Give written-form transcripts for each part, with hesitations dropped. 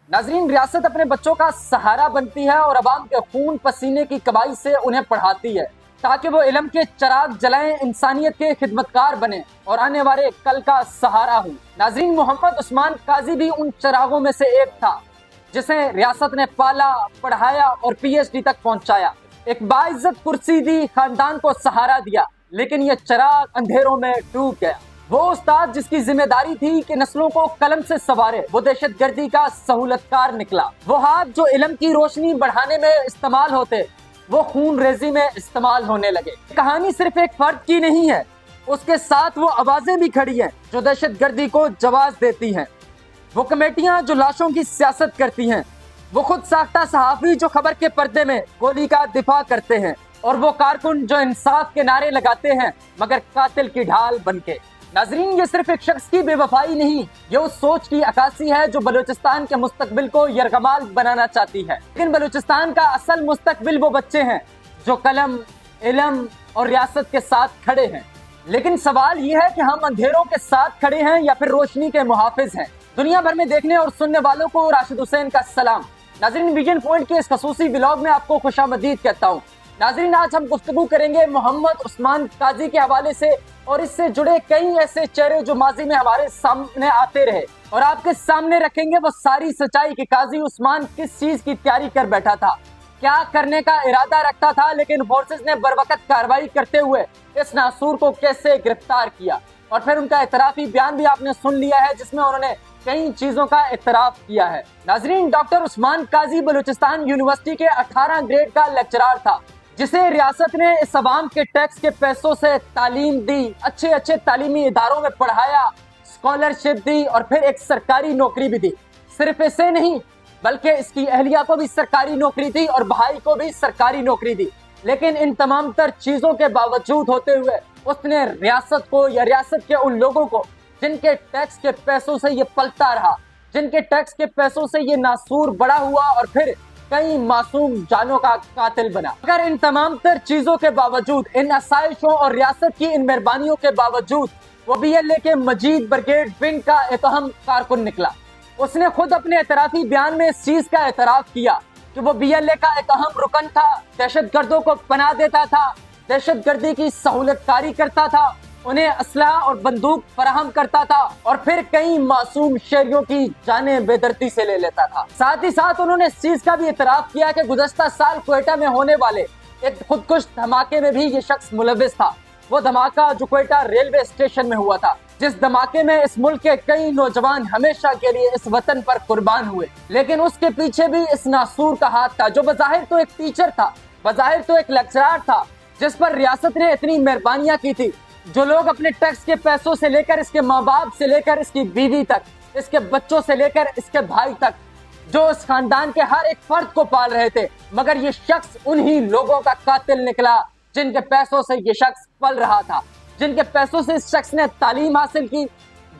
नाजरीन, रियासत अपने बच्चों का सहारा बनती है और अवाम के खून पसीने की कमाई से उन्हें पढ़ाती है ताकि वो इल्म के चिराग जलाएं, इंसानियत के खिदमतकार बने और आने वाले कल का सहारा हो। नाजरीन, मोहम्मद उस्मान काजी भी उन चिरागों में से एक था जिसे रियासत ने पाला, पढ़ाया और PhD तक पहुंचाया। एक बाइज्जत कुर्सी दी, खानदान को सहारा दिया, लेकिन ये चिराग अंधेरों में डूब गया। वो उस्ताद जिसकी जिम्मेदारी थी कि नस्लों को कलम से सवारे, वो दहशतगर्दी का सहूलतकार निकला। वो हाथ जो इल्म की रोशनी बढ़ाने में इस्तेमाल होते, वो खून रेजी में इस्तेमाल होने लगे। कहानी सिर्फ एक फर्द की नहीं है, उसके साथ वो आवाजें भी खड़ी हैं जो दहशतगर्दी को जवाब देती हैं। वो कमेटियां जो लाशों की सियासत करती हैं, वो खुद साख्ता सहाफी जो खबर के पर्दे में गोली का दिफा करते हैं, और वो कारकुन जो इंसाफ के नारे लगाते हैं मगर कातिल की ढाल बनके। नाजरीन, ये सिर्फ एक शख्स की बेवफाई नहीं, ये उस सोच की अक्कासी है जो बलूचिस्तान के मुस्तकबिल को यरगमाल बनाना चाहती है। लेकिन बलूचिस्तान का असल मुस्तकबिल वो बच्चे हैं जो कलम, इल्म और रियासत के साथ खड़े हैं। लेकिन सवाल ये है कि हम अंधेरों के साथ खड़े हैं या फिर रोशनी के मुहाफिज हैं। दुनिया भर में देखने और सुनने वालों को राशिद हुसैन का सलाम। नाजरीन, विजन पॉइंट के इस खसूसी व्लॉग में आपको खुशामदीद कहता हूँ। नाजरीन, आज हम गुफ्तगू करेंगे मोहम्मद उस्मान काजी के हवाले से और इससे जुड़े कई ऐसे चेहरे जो माजी में हमारे सामने आते रहे, और आपके सामने रखेंगे वो सारी सच्चाई कि काजी उस्मान किस चीज की तैयारी कर बैठा था, क्या करने का इरादा रखता था, लेकिन फोर्सेस ने बरवकत कार्रवाई करते हुए इस नासूर को कैसे गिरफ्तार किया। और फिर उनका एतराफी बयान भी आपने सुन लिया है जिसमें उन्होंने कई चीजों का एतराफ किया है। नाजरीन, डॉक्टर उस्मान काजी बलूचिस्तान यूनिवर्सिटी के 18 ग्रेड का लेक्चरर था जिसे रियासत ने इस अवाम के टैक्स के पैसों से तालीम दी, अच्छे अच्छे तालीमी इदारों में पढ़ाया, स्कॉलरशिप दी और फिर एक सरकारी नौकरी भी दी। सिर्फ इसे नहीं बल्कि इसकी अहलिया को भी सरकारी नौकरी दी और भाई को भी सरकारी नौकरी दी। लेकिन इन तमाम तर चीजों के बावजूद होते हुए उसने रियासत को या रियासत के उन लोगों को जिनके टैक्स के पैसों से ये पलता रहा, जिनके टैक्स के पैसों से ये नासूर बड़ा हुआ और फिर कई मासूम जानों का कातिल बना। अगर इन तमाम तर चीजों के बावजूद, इन आसाइशों और रियासत की इन मेहरबानियों के बावजूद वो BLA के मजीद ब्रिगेड विंग का एक अहम कारकुन निकला। उसने खुद अपने एतराफी बयान में इस चीज का एतराफ किया कि वो BLA का एक अहम रुकन था, दहशतगर्दों को पनाह देता था, दहशतगर्दी की सहूलतकारी करता था, उन्हें असलहा और बंदूक फराहम करता था और फिर कई मासूम शहरियों की जानें बेदर्दी से ले लेता था। साथ ही साथ उन्होंने इस चीज का भी इतराफ किया कि गुज़श्ता साल क्वेटा में होने वाले एक खुदकुश धमाके में भी ये शख्स मुलविस था। वो धमाका जो क्वेटा रेलवे स्टेशन में हुआ था, जिस धमाके में इस मुल्क के कई नौजवान हमेशा के लिए इस वतन पर कुर्बान हुए। लेकिन उसके पीछे भी इस नासूर का हाथ था जो बज़ाहिर तो एक टीचर था, बज़ाहिर तो एक लेक्चरर था जिस पर रियासत ने इतनी मेहरबानियां की थी। जो लोग अपने टैक्स के पैसों से लेकर इसके माँ बाप से लेकर इसकी बीवी तक, इसके बच्चों से लेकर इसके भाई तक, जो इस खानदान के हर एक फर्द को पाल रहे थे, मगर ये शख्स उन्हीं लोगों का कातिल निकला जिनके पैसों से ये शख्स पल रहा था, जिनके पैसों से इस शख्स ने तालीम हासिल की,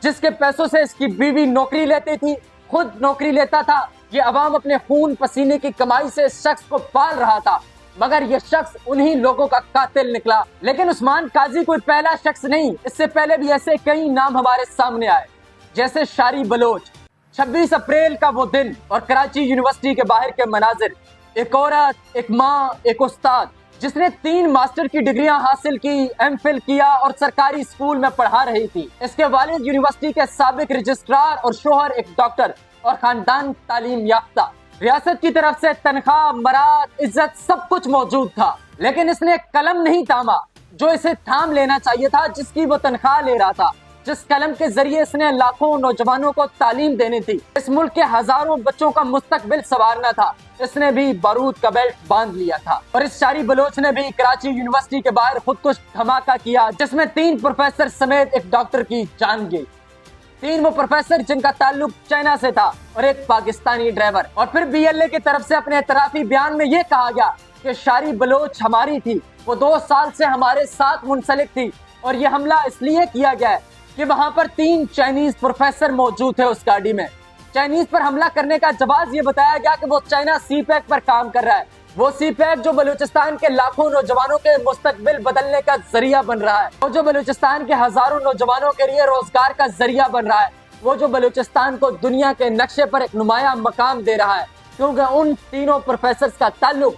जिसके पैसों से इसकी बीवी नौकरी लेती थी, खुद नौकरी लेता था। ये अवाम अपने खून पसीने की कमाई से इस शख्स को पाल रहा था, मगर ये शख्स उन्हीं लोगों का कातिल निकला। लेकिन उस्मान काजी कोई पहला शख्स नहीं, इससे पहले भी ऐसे कई नाम हमारे सामने आए, जैसे शारी बलोच, 26 अप्रैल का वो दिन और कराची यूनिवर्सिटी के बाहर के मनाजिर, एक औरत, एक माँ, एक उस्ताद जिसने 3 मास्टर की डिग्रियां हासिल की, MPhil किया और सरकारी स्कूल में पढ़ा रही थी। इसके वालिद यूनिवर्सिटी के साबिक रजिस्ट्रार और शोहर एक डॉक्टर और खानदान तालीम याफ्ता। रियासत की तरफ से तनख्वाह, मराद, इज्जत सब कुछ मौजूद था, लेकिन इसने कलम नहीं थामा जो इसे थाम लेना चाहिए था, जिसकी वो तनख्वाह ले रहा था, जिस कलम के जरिए इसने लाखों नौजवानों को तालीम देनी थी, इस मुल्क के हजारों बच्चों का मुस्तकबिल संवारना था। इसने भी बारूद का बेल्ट बांध लिया था। और इस शारी बलोच ने भी कराची यूनिवर्सिटी के बाहर खुदकुश धमाका किया जिसमें 3 प्रोफेसर समेत एक डॉक्टर की जान गई। 3 वो प्रोफेसर जिनका ताल्लुक चाइना से था और एक पाकिस्तानी ड्राइवर। और फिर BLA की तरफ से अपने एतराफी बयान में ये कहा गया कि शारी बलोच हमारी थी, वो 2 साल से हमारे साथ मुंसलिक थी और ये हमला इसलिए किया गया है कि वहां पर 3 चाइनीज प्रोफेसर मौजूद थे उस गाड़ी में। चाइनीज पर हमला करने का जवाब ये बताया गया कि वो चाइना CPEC पर काम कर रहा है, वो CPEC जो बलूचिस्तान के लाखों नौजवानों के मुस्तकबिल बदलने का जरिया बन रहा है, वो जो बलूचिस्तान के हजारों नौजवानों के लिए रोजगार का जरिया बन रहा है, वो जो बलूचिस्तान को दुनिया के नक्शे पर एक नुमाया मकाम दे रहा है, क्योंकि उन तीनों प्रोफेसर्स का ताल्लुक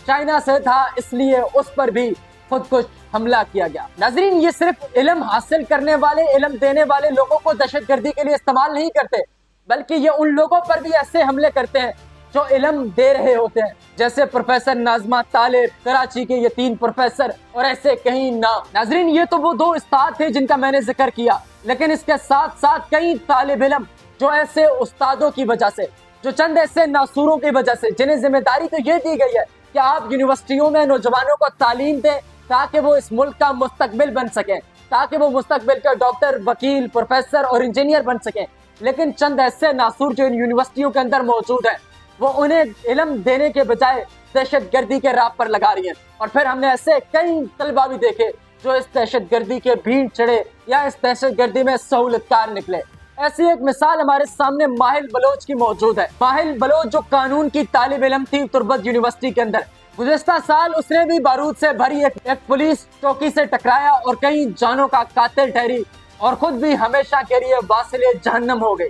चाइना से था, इसलिए उस पर भी खुदकुश हमला किया गया। नाजरीन, ये सिर्फ इल्म हासिल करने वाले, इल्म देने वाले लोगों को दहशतगर्दी के लिए इस्तेमाल नहीं करते, बल्कि ये उन लोगों पर भी ऐसे हमले करते हैं जो इल्म दे रहे होते हैं, जैसे प्रोफेसर नाज़मा तालिब, कराची के ये 3 प्रोफेसर और ऐसे कई नाम। नाजरीन, ये तो वो 2 उस्ताद थे जिनका मैंने जिक्र किया, लेकिन इसके साथ साथ कई तालिब इल्म जो ऐसे उस्तादों की वजह से, जो चंद ऐसे नासूरों की वजह से, जिन्हें जिम्मेदारी तो ये दी गई है कि आप यूनिवर्सिटियों में नौजवानों को तालीम दें ताकि वो इस मुल्क का मुस्तकबिल बन सके, ताकि वो मुस्तकबिल के डॉक्टर, वकील, प्रोफेसर और इंजीनियर बन सके, लेकिन चंद ऐसे नासूर जो इन यूनिवर्सिटियों के अंदर मौजूद हैं, वो उन्हें इल्म देने के बजाय दहशतगर्दी के राह पर लगा रही हैं। और फिर हमने ऐसे कई तलबा भी देखे जो इस दहशतगर्दी के भीड़ चढ़े या इस दहशतगर्दी में सहूलतकार निकले। ऐसी एक मिसाल हमारे सामने माहिल बलोच की मौजूद है। माहिल बलोच जो कानून की तालिब इल्म थी तुर्बत यूनिवर्सिटी के अंदर, गुज़िश्ता साल उसने भी बारूद से भरी एक पुलिस चौकी से टकराया और कई जानों का कातिल ठहरी और खुद भी हमेशा के लिए वासिले जहन्नम हो गई।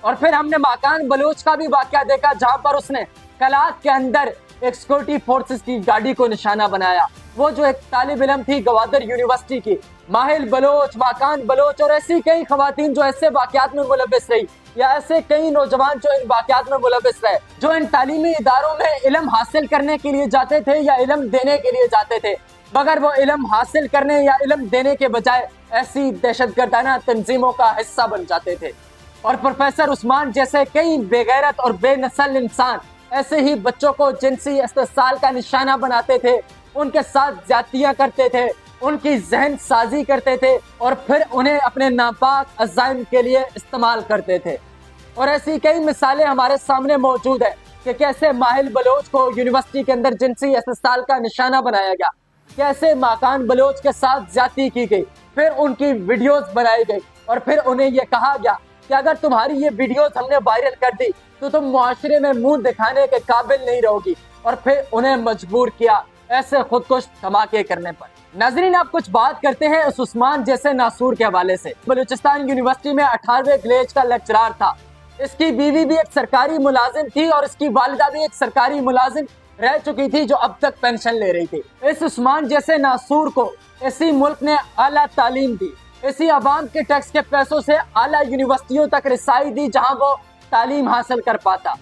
और फिर हमने माकान बलोच का भी वाकया देखा, जहां पर उसने कलात के अंदर एक सिक्योरिटी फोर्सेस की गाड़ी को निशाना बनाया। वो जो एक तालिब इल्म थी गवादर यूनिवर्सिटी की, माहिल बलोच, माकान बलोच और ऐसी कई खवातीन जो ऐसे वाकयात में मुलव्विस रही, या ऐसे कई नौजवान जो इन वाकयात में मुलव्विस रहे, जो इन तालीमी इदारों में इल्म हासिल करने के लिए जाते थे या इल्म देने के लिए जाते थे, मगर वो इल्म हासिल करने या इल्म देने के बजाय ऐसी दहशतगर्दाना तंजीमों का हिस्सा बन जाते थे। और प्रोफेसर उस्मान जैसे कई बेगैरत और बेनस्ल इंसान ऐसे ही बच्चों को जिनसी इस्तेसाल का निशाना बनाते थे, उनके साथ ज्यादतियां करते थे, उनकी जहन साजी करते थे और फिर उन्हें अपने नापाक अज़ाइम के लिए इस्तेमाल करते थे। और ऐसी कई मिसालें हमारे सामने मौजूद है कि कैसे माहिल बलोच को यूनिवर्सिटी के अंदर जिनसी इस्तेसाल का निशाना बनाया गया, कैसे माकान बलोच के साथ ज्यादती की गई, फिर उनकी वीडियोस बनाई गई और फिर उन्हें यह कहा गया कि अगर तुम्हारी ये वीडियोस हमने वायरल कर दी तो तुम मुआशरे में मुंह दिखाने के काबिल नहीं रहोगी, और फिर उन्हें मजबूर किया ऐसे खुदकुश धमाके करने पर। नाजरीन, आप कुछ बात करते हैं उस उस्मान जैसे नासूर के हवाले से। बलूचिस्तान यूनिवर्सिटी में 18वें ग्रेड का लेक्चरार था। इसकी बीवी भी एक सरकारी मुलाजिम थी और इसकी वालिदा भी एक सरकारी मुलाजिम रह चुकी थी जो अब तक पेंशन ले रही थी। इस उस्मान जैसे नासूर को इसी मुल्क ने आला तालीम दी, इसी अवाम के टैक्स के पैसों से आला यूनिवर्सिटियों तक रिसाई दी जहां वो तालीम हासिल कर पाता।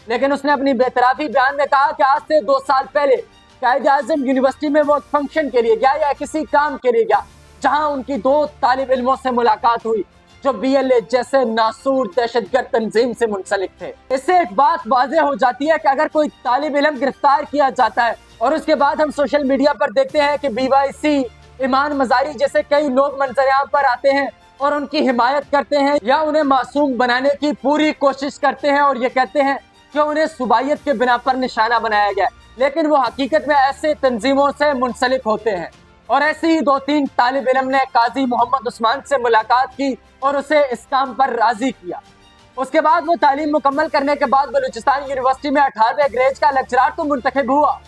लेकिन उसने अपनी बेतराफी बयान में कहा कि आज से 2 साल पहले कायद आज़म यूनिवर्सिटी में वो फंक्शन के लिए गया या किसी काम के लिए गया, जहां उनकी 2 तालिब इल्मों से मुलाकात हुई जो BLA जैसे नासूर दहशतगर्द तंजीम से मुंसलिक थे। इससे एक बात वाज़ेह हो जाती है कि अगर कोई तालिब इल्म गिरफ्तार किया जाता है और उसके बाद हम सोशल मीडिया पर देखते हैं कि BYC, ईमान मजारी जैसे कई लोग मंजर-ए-आम पर आते हैं और उनकी हिमायत करते हैं या उन्हें मासूम बनाने की पूरी कोशिश करते हैं और ये कहते हैं कि उन्हें सुबाइयत के बिना पर निशाना बनाया गया, लेकिन वो हकीकत में ऐसे तंजीमों से मुंसलिक होते हैं। और ऐसे ही 2-3 तालिब इल्म ने काजी मोहम्मद उस्मान से मुलाकात की और उसे इस काम पर राजी किया। उसके बाद वो तालीम मुकम्मल करने के बाद बलूचिस्तान यूनिवर्सिटी में 18वें ग्रेड का लेक्चरार तो मुंतखब हुआ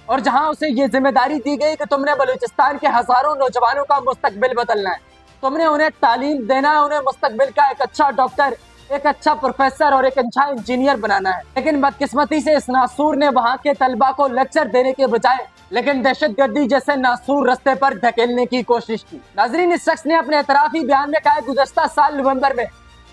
और जहां उसे ये जिम्मेदारी दी गई कि तुमने बलूचिस्तान के हजारों नौजवानों का मुस्तकबिल बदलना है, तुमने उन्हें तालीम देना है, उन्हें मुस्तकबिल का एक अच्छा डॉक्टर, एक अच्छा प्रोफेसर और एक अच्छा इंजीनियर बनाना है। लेकिन बदकिस्मती से इस नासूर ने वहां के तलबा को लेक्चर देने के बजाय लेकिन दहशतगर्दी जैसे नासूर रस्ते पर धकेलने की कोशिश की। नाजरीन, इस शख्स ने अपने एतराफी बयान में कहा गुज़श्ता साल नवंबर में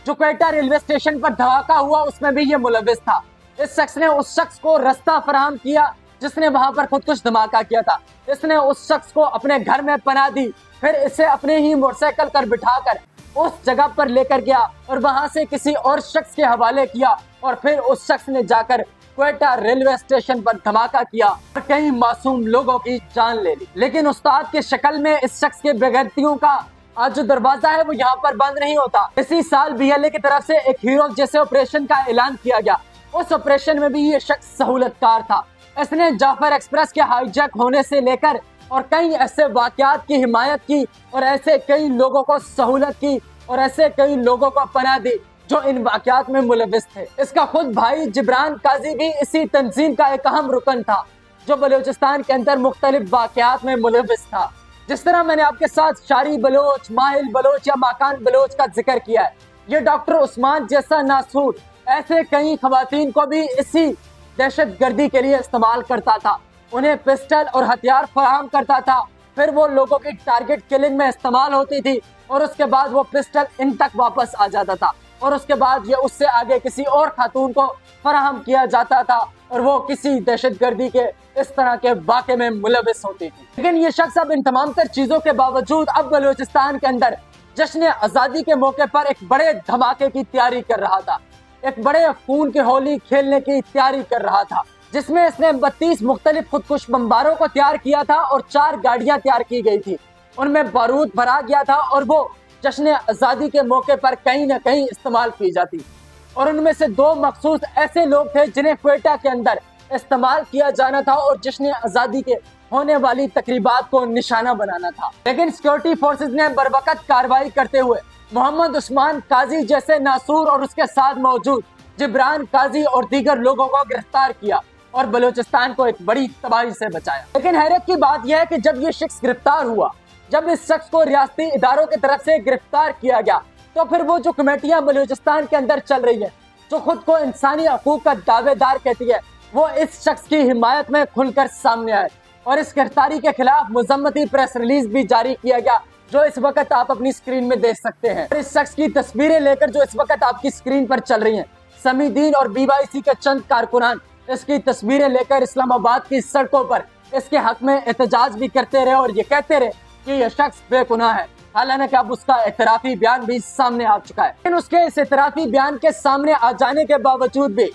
जो क्वेटा रेलवे स्टेशन पर धमाका हुआ उसमें भी ये मुलव्विस था। इस शख्स ने उस शख्स को रास्ता फराहम किया जिसने वहां पर खुदकुश धमाका किया था। इसने उस शख्स को अपने घर में पनाह दी, फिर इसे अपने ही मोटरसाइकिल पर बिठाकर उस जगह पर लेकर गया और वहां से किसी और शख्स के हवाले किया और फिर उस शख्स ने जाकर क्वेटा रेलवे स्टेशन पर धमाका किया और कई मासूम लोगों की जान ले ली। लेकिन उस्ताद के शक्ल में इस शख्स के बेगैरतियों का आज जो दरवाजा है वो यहाँ पर बंद नहीं होता। इसी साल BLA की तरफ से एक हीरो जैसे ऑपरेशन का ऐलान किया गया। उस ऑपरेशन में भी ये शख्स सहूलतकार था। इसने जाफर एक्सप्रेस के हाईजैक होने से लेकर और कई ऐसे वाकयात की हिमायत की और ऐसे कई लोगों को सहूलत की और ऐसे कई लोगों को पनाह दी जो इन वाकयात में मुलव्विस थे। इसका खुद भाई जिब्रान काजी भी इसी तंजीम का एक अहम रुकन था जो बलूचिस्तान के अंदर मुख्तलिफ वाकयात में मुलव्विस था। जिस तरह मैंने आपके साथ शारी बलोच, माहिल बलोच या माकान बलोच का जिक्र किया है, یہ ڈاکٹر عثمان جیسا ناسور ایسے کئی خواتین کو بھی اسی دہشت گردی کے لیے استعمال کرتا تھا، انہیں پسٹل اور ہتھیار فراہم کرتا تھا، پھر وہ لوگوں کی ٹارگٹ کلنگ میں استعمال ہوتی تھی اور اس کے بعد وہ پسٹل ان تک واپس آ جاتا تھا اور اس کے بعد یہ اس سے آگے کسی اور خاتون کو فراہم کیا جاتا تھا اور وہ کسی دہشت گردی کے اس طرح کے واقعے میں ملوث ہوتی تھی۔ لیکن یہ شخص اب ان تمام تر چیزوں کے باوجود اب بلوچستان کے اندر جشن آزادی کے موقع پر ایک بڑے دھماکے کی تیاری کر رہا تھا، ایک بڑے خون کی ہولی کھیلنے کی تیاری کر رہا تھا، جس میں اس نے 32 مختلف خودکش بمباروں کو تیار کیا تھا اور 4 گاڑیاں تیار کی گئی تھی، ان میں بارود بھرا گیا تھا اور وہ جشن آزادی کے موقع پر کہیں نہ کہیں استعمال کی جاتی، اور ان میں سے 2 مخصوص ایسے لوگ تھے جنہیں کوئٹہ کے اندر استعمال کیا جانا تھا اور جشن آزادی کے ہونے والی تقریبات کو نشانہ بنانا تھا۔ لیکن سیکورٹی فورسز نے بروقت کارروائی کرتے ہوئے محمد عثمان قاضی جیسے ناسور اور اس کے ساتھ موجود جبران قاضی اور دیگر لوگوں کو گرفتار کیا اور بلوچستان کو ایک بڑی تباہی سے بچایا۔ لیکن حیرت کی بات یہ ہے کہ جب یہ شخص گرفتار ہوا، جب اس شخص کو ریاستی اداروں کی طرف سے گرفتار کیا گیا، تو پھر وہ جو کمیٹیاں بلوچستان کے اندر چل رہی ہیں، جو خود کو انسانی حقوق کا دعوے دار کہتی ہے، وہ اس شخص کی حمایت میں کھل کر سامنے آئے اور اس گرفتاری کے خلاف مذمتی پریس ریلیز بھی جاری کیا گیا، جو اس وقت آپ اپنی اسکرین میں دیکھ سکتے ہیں۔ اور اس شخص کی تصویریں لے کر جو اس وقت آپ کی اسکرین پر چل رہی ہیں، سمیع الدین اور BYC کے چند کارکنان اس کی تصویریں لے کر اسلام آباد کی سڑکوں پر اس کے حق میں احتجاج بھی کرتے رہے اور یہ کہتے رہے کہ یہ شخص بے گناہ ہے، حالانکہ اب اس کا اعترافی بیان بھی سامنے آ چکا ہے۔ لیکن اس کے اس اعترافی بیان کے سامنے آ جانے کے باوجود بھی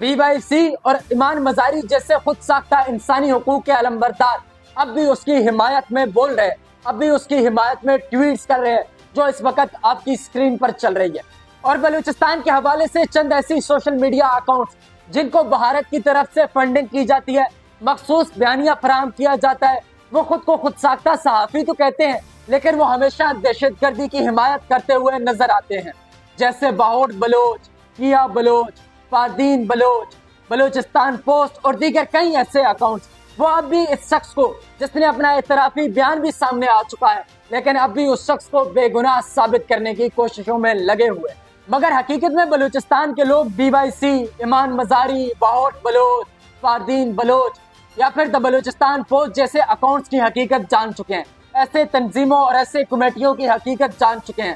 BYC اور ایمان مزاری جیسے خود ساختہ انسانی حقوق کے علمبردار اب بھی اس کی حمایت میں بول رہے ہیں، اب بھی اس کی حمایت میں ٹویٹس کر رہے ہیں، جو اس وقت آپ کی اسکرین پر چل رہی ہے۔ اور بلوچستان کے حوالے سے چند ایسی سوشل میڈیا اکاؤنٹس جن کو بھارت کی طرف سے فنڈنگ کی جاتی ہے، مخصوص بیانیہ فراہم کیا جاتا ہے، وہ خود کو خود ساختہ صحافی تو کہتے ہیں، لیکن وہ ہمیشہ دہشت گردی کی حمایت کرتے ہوئے نظر آتے ہیں، جیسے باہوٹ بلوچ، کیا بلوچ، فاردین بلوچ، بلوچستان پوسٹ اور دیگر کئی ایسے اکاؤنٹس۔ وہ اب بھی اس شخص کو، جس نے اپنا اعترافی بیان بھی سامنے آ چکا ہے، لیکن اب بھی اس شخص کو بے گناہ ثابت کرنے کی کوششوں میں لگے ہوئے، مگر حقیقت میں بلوچستان کے لوگ BYC، ایمان مزاری، باہوٹ بلوچ، فاردین بلوچ یا پھر دا بلوچستان پوسٹ جیسے اکاؤنٹس کی حقیقت جان چکے ہیں، ایسے تنظیموں اور ایسے کمیٹیوں کی حقیقت جان چکے ہیں،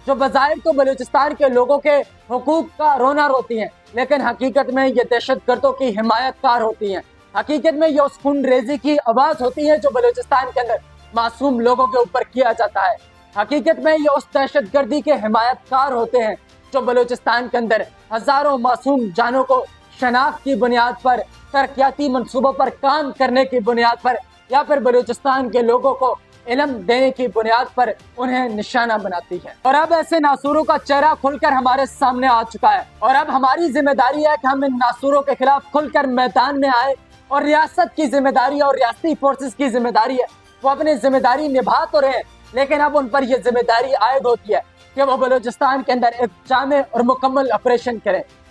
جو بظاہر تو بلوچستان کے لوگوں کے حقوق کا رونا روتی ہیں، لیکن حقیقت میں یہ دہشت گردوں کی حمایت کار ہوتی ہیں، حقیقت میں یہ اس خون ریزی کی آواز ہوتی ہے جو بلوچستان کے اندر معصوم لوگوں کے اوپر کیا جاتا ہے، حقیقت میں یہ اس دہشت گردی کے حمایت کار ہوتے ہیں جو بلوچستان کے اندر ہزاروں معصوم جانوں کو شناخت کی بنیاد پر، ترقیاتی منصوبوں پر کام کرنے کی بنیاد پر یا پھر بلوچستان کے لوگوں کو علم دینے کی بنیاد پر انہیں نشانہ بناتی ہے۔ اور اب ایسے ناسوروں کا چہرہ کھل کر ہمارے سامنے آ چکا ہے، اور اب ہماری ذمہ داری ہے کہ ہم ان ناسوروں کے خلاف کھل کر میدان میں آئے، اور ریاست کی ذمہ داری اور ریاستی فورسز کی ذمہ داری ہے، وہ اپنی ذمہ داری نبھا تو رہے، لیکن اب ان پر یہ ذمہ داری عائد ہوتی ہے کہ وہ بلوچستان کے اندر ایک جامع اور مکمل آپریشن کریں۔